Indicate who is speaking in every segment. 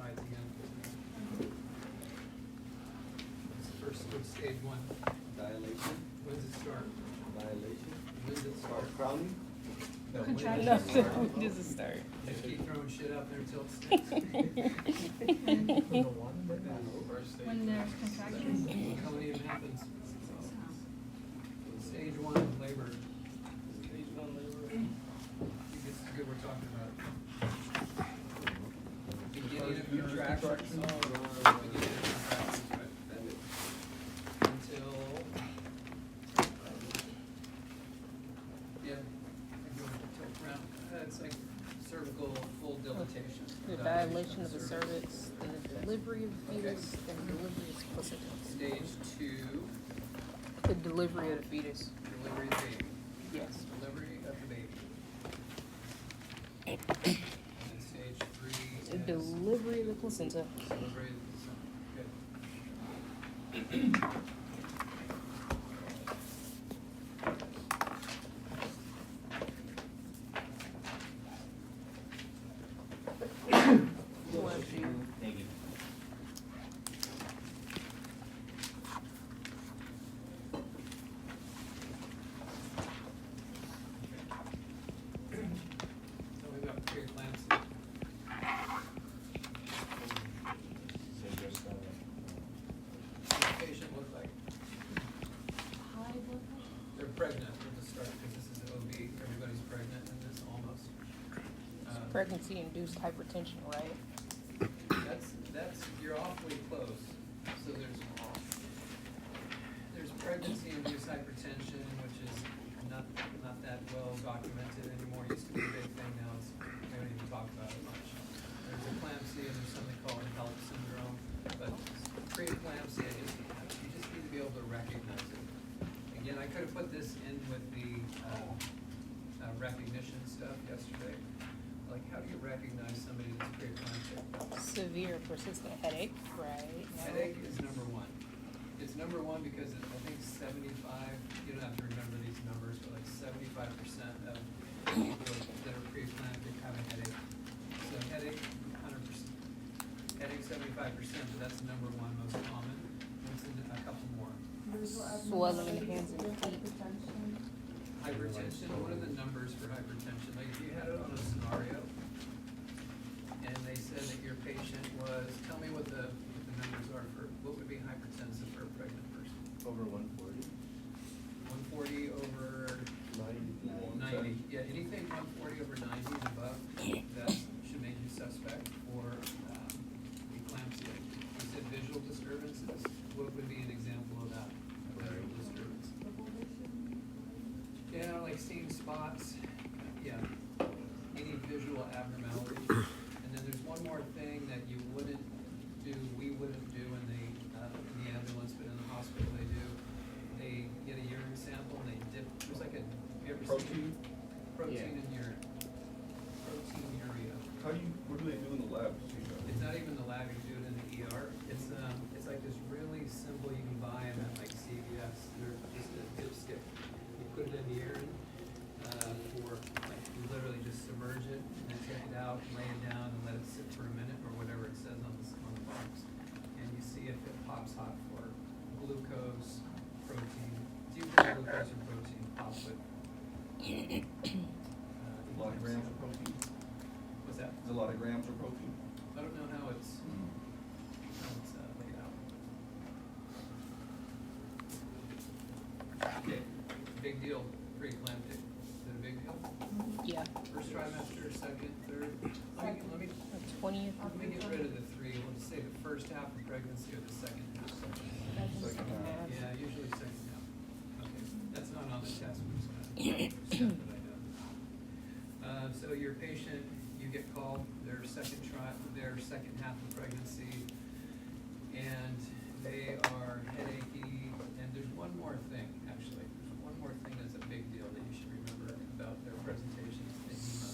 Speaker 1: clarify at the end. First, stage 1.
Speaker 2: Dilation.
Speaker 1: When does it start?
Speaker 2: Dilation.
Speaker 1: When does it start?
Speaker 2: Crowning.
Speaker 1: No, when
Speaker 3: Contraction.
Speaker 1: does it start?
Speaker 3: When does it start?
Speaker 1: Just keep throwing shit out there until it sticks.
Speaker 3: When there's contractions.
Speaker 1: Meconium happens. Stage 1, labor.
Speaker 2: Stage 1 labor.
Speaker 1: This is good we're talking about. Beginning of contractions. Beginning of contractions, right? Until, yeah, until around, it's like cervical full dilatation.
Speaker 3: The dilation of the cervix, and the delivery of the fetus, and the delivery of the placenta.
Speaker 1: Stage 2,
Speaker 3: The delivery of the fetus.
Speaker 1: delivery of the baby.
Speaker 3: Yes.
Speaker 1: Delivery of the baby. And then stage 3
Speaker 3: The
Speaker 1: is
Speaker 3: delivery of the placenta.
Speaker 1: delivery of the son. Good.
Speaker 2: Negative.
Speaker 1: So we've got preeclampsia.
Speaker 2: So just,
Speaker 1: What does the patient look like?
Speaker 3: High blood pressure?
Speaker 1: They're pregnant at the start, because this is OB, everybody's pregnant in this almost.
Speaker 3: Pregnancy-induced hypertension, right?
Speaker 1: That's, you're awfully close. So there's pregnancy-induced hypertension, which is not that well documented anymore. Used to be a big thing, now it's, we don't even talk about it much. There's eclampsia, and there's something called HELP syndrome, but preeclampsia is, you just need to be able to recognize it. Again, I could have put this in with the recognition stuff yesterday. Like, how do you recognize somebody that's preeclamptic?
Speaker 3: Severe persistent headache, right? No.
Speaker 1: Headache is number 1. It's number 1 because I think 75, you don't have to remember these numbers, but like 75% of people that are preeclamptic have a headache. So headache, 100%. Headache, 75%, but that's number 1 most common. What's in a couple more?
Speaker 3: Swelling in the hands and feet.
Speaker 1: Hypertension, what are the numbers for hypertension? Like if you had it on a scenario, and they said that your patient was, tell me what the numbers are for, what would be hypertensive for a pregnant person?
Speaker 2: over 140.
Speaker 1: 140 over 90. Yeah, anything 140 over 90 and above, that should make you suspect for eclampsia. You said visual disturbances. What would be an example of that? A visual disturbance. Yeah, like seeing spots. Yeah, any visual abnormality. And then there's one more thing that you wouldn't do, we wouldn't do in the ambulance, but in the hospital they do. They get a urine sample and they dip, there's like a, have you ever seen? Protein in urine. Proteinuria.
Speaker 4: What do they do in the lab?
Speaker 1: It's not even the lab, you do it in the ER. It's like this really simple, you can buy them at like CVS. They're just a dipstick. You put it in the urine, for, like, you literally just submerge it and then take it out, lay it down and let it sit for a minute or whatever it says on the box. And you see if it pops hot for glucose, protein. It's usually glucose or protein pop with.
Speaker 4: A lot of grams of protein.
Speaker 1: What's that?
Speaker 4: There's a lot of grams of protein.
Speaker 1: I don't know how it's laid out. Okay, big deal, preeclamptic. Is it a big deal?
Speaker 3: Yeah.
Speaker 1: First trimester, second, third? Let me
Speaker 3: 20th.
Speaker 1: get rid of the 3. We'll just say the first half of pregnancy or the second half.
Speaker 4: Second half.
Speaker 1: Yeah, usually second half. Okay, that's not on the test, we're just gonna accept that I know. So your patient, you get called, their second half of pregnancy, and they are headachy, and there's one more thing, actually. There's one more thing that's a big deal that you should remember about their presentations, edema,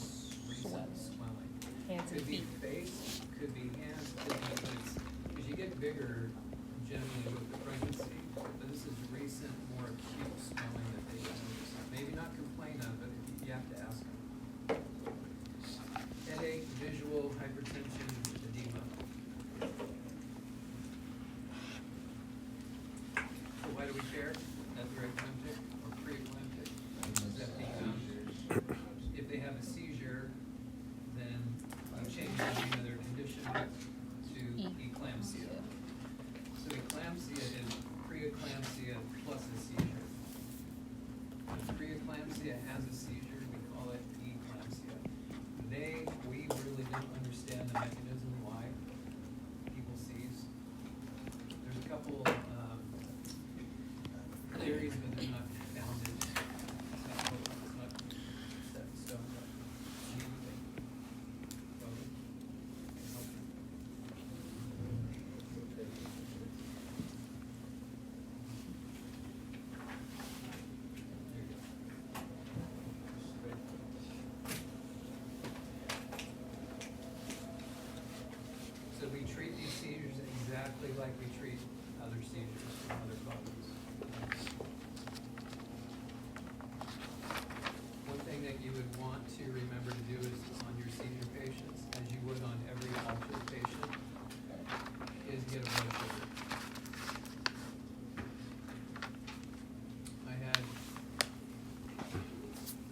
Speaker 1: recent swelling.
Speaker 3: Hands and
Speaker 1: Could be
Speaker 3: feet.
Speaker 1: face, could be hands, could be legs. Because you get bigger generally with the pregnancy, but this is recent, more acute swelling that they notice. Maybe not complain of, but you have to ask them. Headache, visual, hypertension, edema. their condition to eclampsia. So eclampsia is preeclampsia plus a seizure. If preeclampsia has a seizure, we call it eclampsia. We really don't understand the mechanism why people seize. There's a couple, theories, but they're not founded. It's not set in stone, but anything. So we treat these seizures exactly like we treat other seizures from other causes. One thing that you would want to remember to do is on your seizure patients, as you would on every altered patient, is get a blood sugar.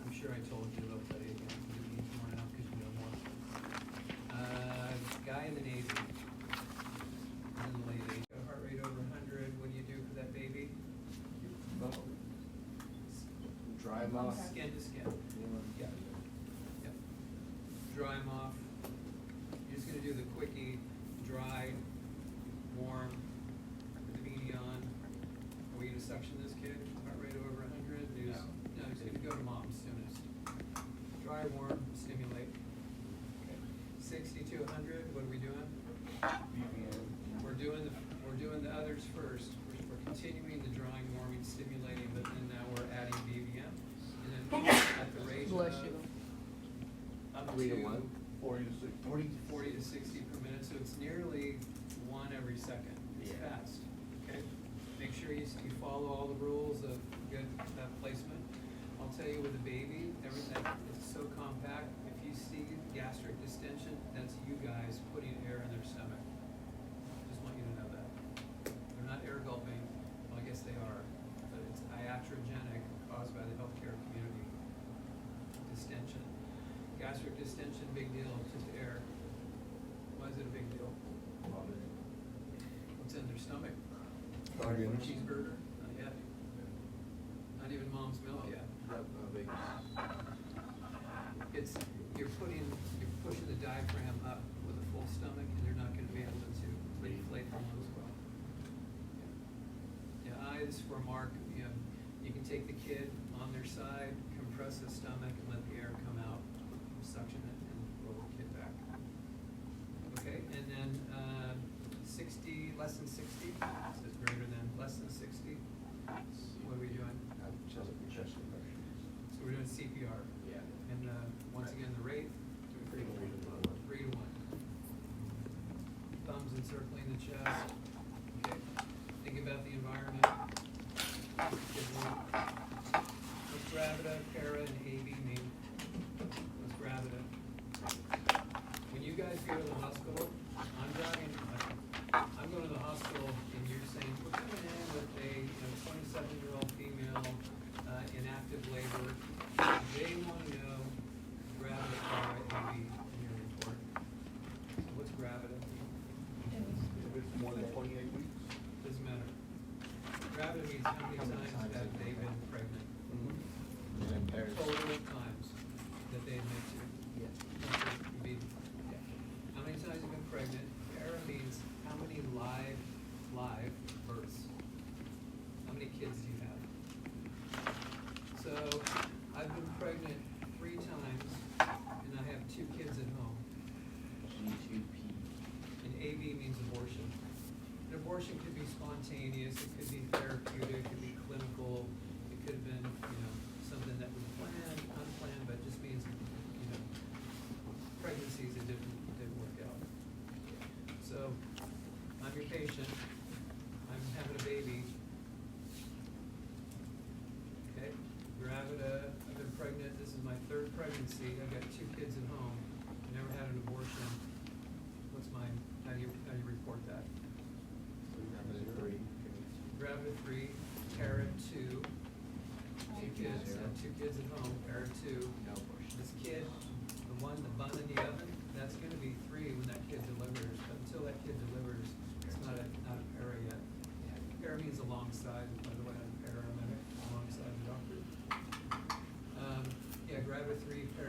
Speaker 1: I'm sure I told you, I'll tell you again, you need more now because you know more. Guy in the Navy, in the late 80s, got a heart rate over 100, what do you do for that baby?
Speaker 2: Dry mouth.
Speaker 1: Skin to skin. Yeah. Yep. Dry them off. You're just gonna do the quickie, dry, warm, put the beanie on. Are we gonna suction this kid? Heart rate over 100? No, he's gonna go to mom soonest. Dry, warm, stimulate. Okay. 60 to 100, what are we doing? We're doing the others first. We're continuing the drying, warming, stimulating, but then now we're adding BVM. And then at the rate
Speaker 3: Bless
Speaker 1: of
Speaker 3: you.
Speaker 1: up
Speaker 2: 3 to
Speaker 1: to
Speaker 2: 1.
Speaker 4: 40 to 60.
Speaker 1: 40 to 60 per minute, so it's nearly 1 every second. It's
Speaker 2: Yeah.
Speaker 1: fast, okay? Make sure you follow all the rules of good placement. I'll tell you with a baby, everything is so compact. If you see gastric distension, that's you guys putting air in their stomach. Just want you to know that. They're not air gulping, well, I guess they are, but it's iatrogenic caused by the healthcare community. Distension. Gastric distension, big deal, it's just air. Why is it a big deal? What's in their stomach? Cheeseburger? Not yet. Not even mom's milk yet. It's, you're pushing the diaphragm up with a full stomach, and they're not gonna be able to inflate the lungs well. Yeah, eyes for Mark, you can take the kid on their side, compress the stomach, and let the air come out, suction it, and roll the kid back. Okay, and then, 60, less than 60, says greater than, less than 60, what are we doing? So we're doing CPR.
Speaker 2: Yeah.
Speaker 1: And, once again, the rate? 3 to 1. Thumbs encircling the chest. Okay. Think about the environment. What's Gravida, Para, and AB mean? What's Gravida? When you guys go to the hospital, I'm going to the hospital, and you're saying, we're coming in with a 27-year-old female in active labor. They want to know Gravida, Para, AB in your report. So what's Gravida?
Speaker 4: If it's more than 28 weeks.
Speaker 1: Doesn't matter. Gravida means how many times have they been pregnant? Total times that they admit to.
Speaker 2: Yeah.
Speaker 1: How many times have you been pregnant? Para means how many live births. How many kids do you have? So, I've been pregnant 3 times, and I have 2 kids at home.
Speaker 2: G2P.
Speaker 1: And AB means abortion. An abortion could be spontaneous, it could be therapeutic, it could be clinical, it could have been, something that was planned, unplanned, but just means, pregnancies that didn't work out. So, I'm your patient, I'm having a baby. Okay, Gravida, I've been pregnant, this is my 3rd pregnancy, I've got 2 kids at home, I never had an abortion. What's mine? How do you report that? Gravida 3, Para 2, 2 kids, 2 kids at home, Para 2.
Speaker 2: No abortion.
Speaker 1: This kid, the one, the bun in the oven, that's gonna be 3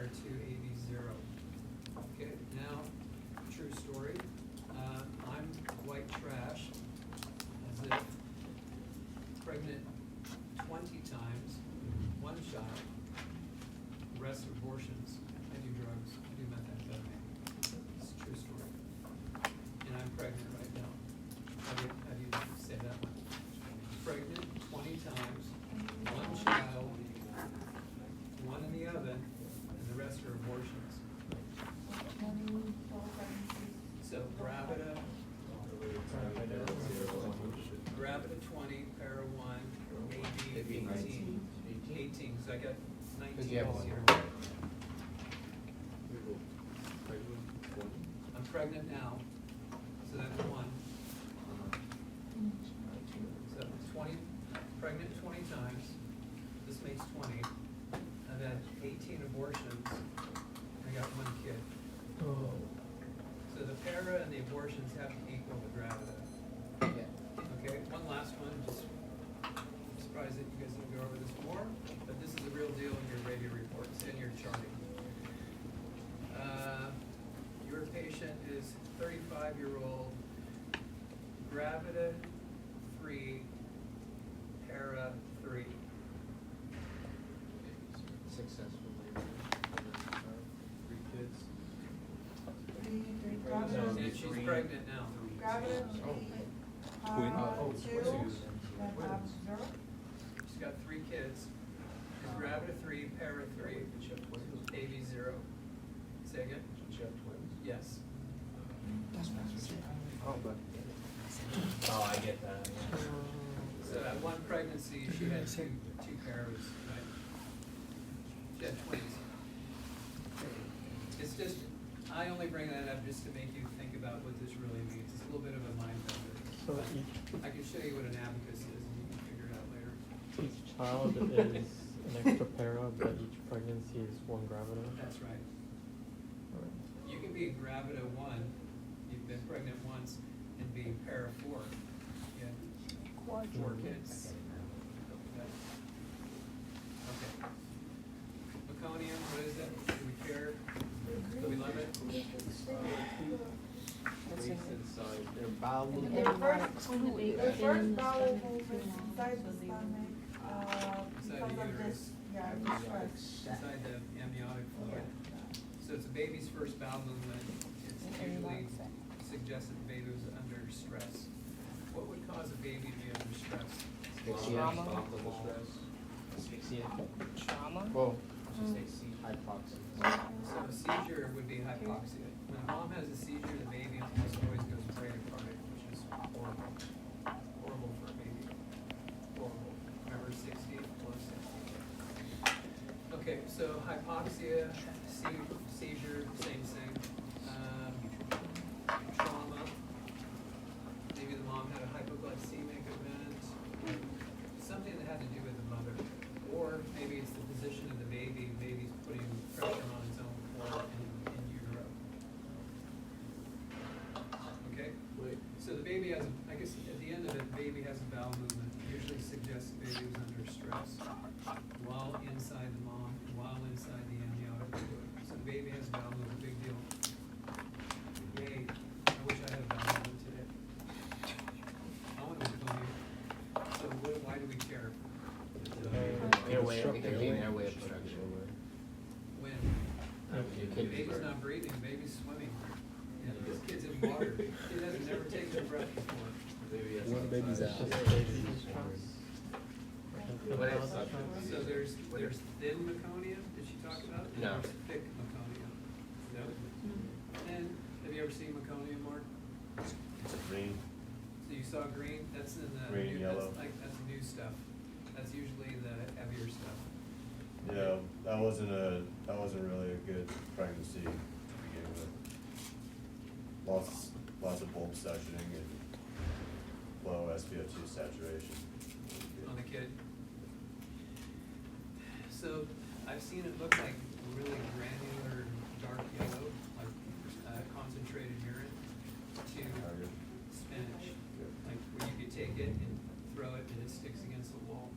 Speaker 1: para 2, AB 0. Okay, now, true story. I'm white trash, as if pregnant 20 times, one child, the rest are abortions. I do drugs, I do methamphetamine. It's a true story. And I'm pregnant right now. How do you say that one? Pregnant 20 times, one child, one in the oven, and the rest are abortions. So Gravida 20, para 1, maybe 18. 18, so I got 19
Speaker 2: you have
Speaker 1: this
Speaker 2: one.
Speaker 1: year. I'm pregnant now, so that's 1. So 20, pregnant 20 times, this makes 20. I've had 18 abortions, I got 1 kid. So the para and the abortions have to equal the gravida. Okay, one last one, just surprised that you guys didn't go over this more, but this is a real deal in your radio reports and your charting. Your patient is 35-year-old, gravida 3, para 3.
Speaker 2: Successful labor. 3 kids.
Speaker 1: And she's pregnant now.
Speaker 5: Gravida
Speaker 2: Oh,
Speaker 5: 2,
Speaker 2: 2.
Speaker 5: then have 0.
Speaker 1: She's got 3 kids. She's gravida 3, para 3, AB 0. Say again?
Speaker 2: She have twins?
Speaker 1: Yes.
Speaker 2: Oh, I get that.
Speaker 1: So at one pregnancy, she had two paras, right? She had twins. It's just, I only bring that up just to make you think about what this really means. It's a little bit of a mind bender.
Speaker 6: So
Speaker 1: But I can show you what an abacus is, and you can figure it out later.
Speaker 6: each child is an extra para, but each pregnancy is 1 gravida.
Speaker 1: That's right.
Speaker 6: Alright.
Speaker 1: You can be gravida 1, you've been pregnant once, and be para 4. You had 4 kids. Okay. Meconium, what is that? Do we care? Do we love it?
Speaker 3: That's in
Speaker 2: Inside their bowel
Speaker 3: And
Speaker 2: movement.
Speaker 3: then not
Speaker 5: The first bowel
Speaker 3: included
Speaker 5: movement inside the stomach, because of this, yeah, the stress.
Speaker 1: Inside the amniotic fluid. So it's a baby's first bowel movement. It's usually suggests that the baby was under stress. What would cause a baby to be under stress?
Speaker 3: Trauma.
Speaker 2: Asphyxia.
Speaker 3: trauma.
Speaker 2: Whoa. Hypoxia.
Speaker 1: So a seizure would be hypoxia. When a mom has a seizure, the baby almost always goes bradycardic, which is horrible. Horrible for a baby. Horrible. Remember 60, below 60. Okay, so hypoxia, seizure, same thing. Trauma. Maybe the mom had a hypoglycemic event. Something that had to do with the mother. Or maybe it's the position of the baby. The baby's putting pressure on its own core in utero. Okay?
Speaker 2: Wait.
Speaker 1: So the baby has, I guess at the end of it, the baby has a bowel movement. Usually suggests the baby was under stress while inside the mom, while inside the amniotic fluid. So the baby has a bowel movement, big deal. Yay, I wish I had a bowel movement today. I want to go here. So why do we care?
Speaker 2: Airway, it could be an airway obstruction.
Speaker 1: When
Speaker 2: It
Speaker 1: the
Speaker 2: could be.
Speaker 1: baby's not breathing, the baby's swimming. Yeah, this kid's in water. Kid hasn't never taken a breath before.
Speaker 7: One baby's out.
Speaker 2: What else?
Speaker 1: So there's thin meconium, did she talk about? And
Speaker 2: No.
Speaker 1: there's thick meconium. No? And have you ever seen meconium, Mark?
Speaker 7: Green.
Speaker 1: So you saw green, that's in the.
Speaker 7: Green,
Speaker 1: new-
Speaker 7: yellow.
Speaker 1: That's new stuff. That's usually the heavier stuff.
Speaker 7: Yeah, that wasn't really a good pregnancy to begin with. Lots of bulb sectioning and low SpO2 saturation.
Speaker 1: On the kid. So I've seen it look like really granular, dark yellow, like concentrated urine to
Speaker 7: Target.
Speaker 1: spinach.
Speaker 7: Yep.
Speaker 1: Like where you could take it and throw it and it sticks against the wall.